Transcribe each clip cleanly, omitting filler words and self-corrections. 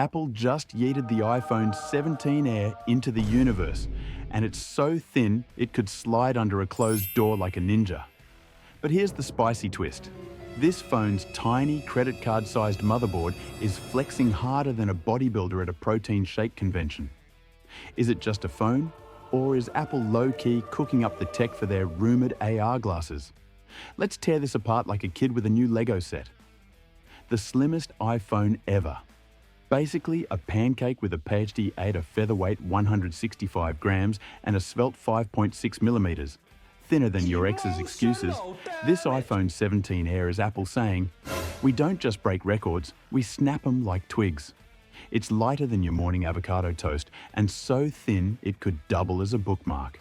Apple just yeeted the iPhone 17 Air into the universe, and it's so thin it could slide under a closed door like a ninja. But here's the spicy twist. This phone's tiny credit card-sized motherboard is flexing harder than a bodybuilder at a protein shake convention. Is it just a phone? Or is Apple low-key cooking up the tech for their rumored AR glasses? Let's tear this apart like a kid with a new Lego set. The slimmest iPhone ever. Basically a pancake with a PhD at a featherweight 165 grams and a svelte 5.6 millimeters. Thinner than your ex's excuses, this iPhone 17 Air is Apple saying, we don't just break records, we snap them like twigs. It's lighter than your morning avocado toast and so thin it could double as a bookmark.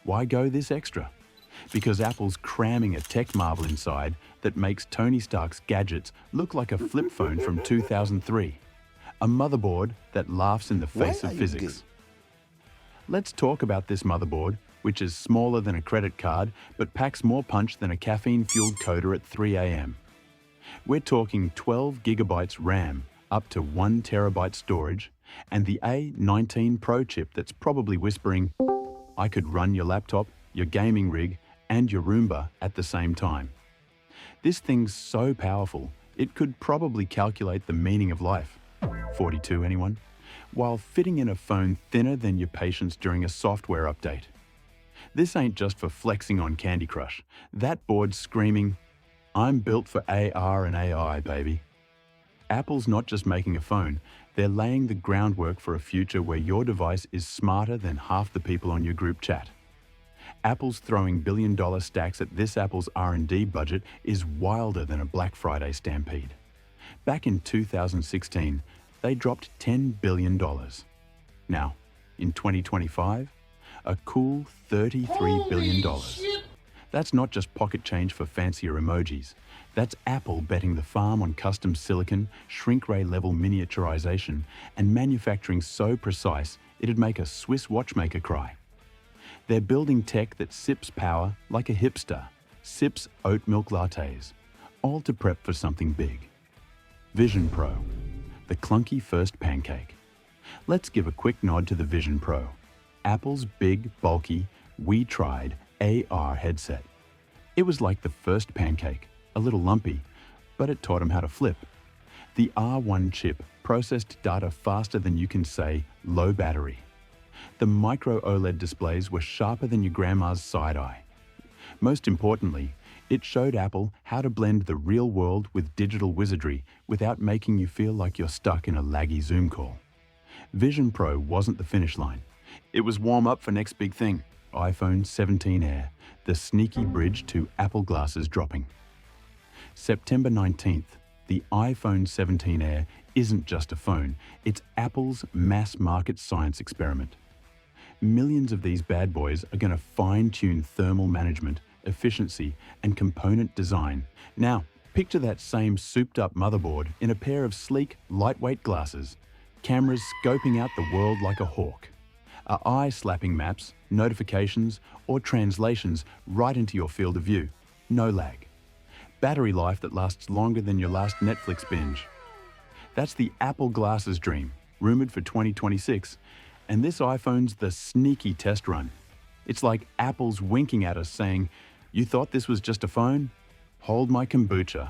Why go this extra? Because Apple's cramming a tech marvel inside that makes Tony Stark's gadgets look like a flip phone from 2003. A motherboard that laughs in the face of physics. Let's talk about this motherboard, which is smaller than a credit card but packs more punch than a caffeine-fueled coder at 3 a.m. We're talking 12 gigabytes RAM, up to 1 terabyte storage, and the A19 Pro chip that's probably whispering, I could run your laptop, your gaming rig, and your Roomba at the same time. This thing's so powerful, it could probably calculate the meaning of life. 42, anyone? While fitting in a phone thinner than your patience during a software update. This ain't just for flexing on Candy Crush. That board's screaming, I'm built for AR and AI, baby. Apple's not just making a phone, they're laying the groundwork for a future where your device is smarter than half the people on your group chat. Apple's throwing billion-dollar stacks at this Apple's R&D budget is wilder than a Black Friday stampede. Back in 2016, they dropped $10 billion. Now, in 2025, a cool $33 billion. That's not just pocket change for fancier emojis. That's Apple betting the farm on custom silicon, shrink-ray level miniaturization, and manufacturing so precise it'd make a Swiss watchmaker cry. They're building tech that sips power like a hipster, sips oat milk lattes, all to prep for something big. Vision Pro, the clunky first pancake. Let's give a quick nod to the Vision Pro, Apple's big, bulky, we tried AR headset. It was like the first pancake, a little lumpy, but it taught him how to flip. The R1 chip processed data faster than you can say low battery. The micro OLED displays were sharper than your grandma's side eye. Most importantly, it showed Apple how to blend the real world with digital wizardry without making you feel like you're stuck in a laggy Zoom call. Vision Pro wasn't the finish line. It was warm up for next big thing, iPhone 17 Air, the sneaky bridge to Apple glasses dropping. September 19th, the iPhone 17 Air isn't just a phone, it's Apple's mass-market science experiment. Millions of these bad boys are going to fine-tune thermal management, efficiency, and component design. Now, picture that same souped-up motherboard in a pair of sleek, lightweight glasses, cameras scoping out the world like a hawk. Eye-slapping maps, notifications, or translations right into your field of view. No lag. Battery life that lasts longer than your last Netflix binge. That's the Apple Glasses dream, rumored for 2026, and this iPhone's the sneaky test run. It's like Apple's winking at us saying, you thought this was just a phone? Hold my kombucha.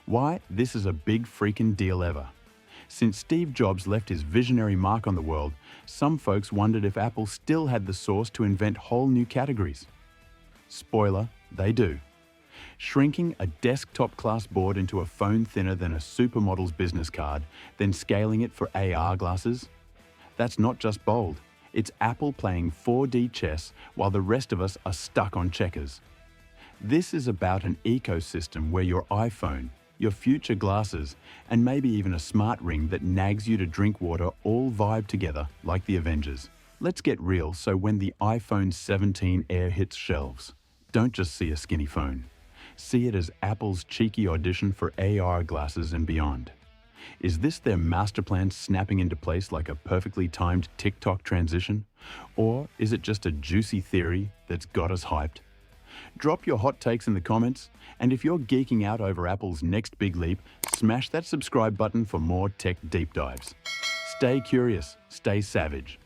Why? This is a big freaking deal ever. Since Steve Jobs left his visionary mark on the world, some folks wondered if Apple still had the sauce to invent whole new categories. Spoiler, they do. Shrinking a desktop-class board into a phone thinner than a supermodel's business card, then scaling it for AR glasses? That's not just bold. It's Apple playing 4D chess while the rest of us are stuck on checkers. This is about an ecosystem where your iPhone, your future glasses, and maybe even a smart ring that nags you to drink water all vibe together like the Avengers. Let's get real so when the iPhone 17 Air hits shelves, don't just see a skinny phone. See it as Apple's cheeky audition for AR glasses and beyond. Is this their master plan snapping into place like a perfectly timed TikTok transition? Or is it just a juicy theory that's got us hyped? Drop your hot takes in the comments, and if you're geeking out over Apple's next big leap, smash that subscribe button for more tech deep dives. Stay curious, stay savage.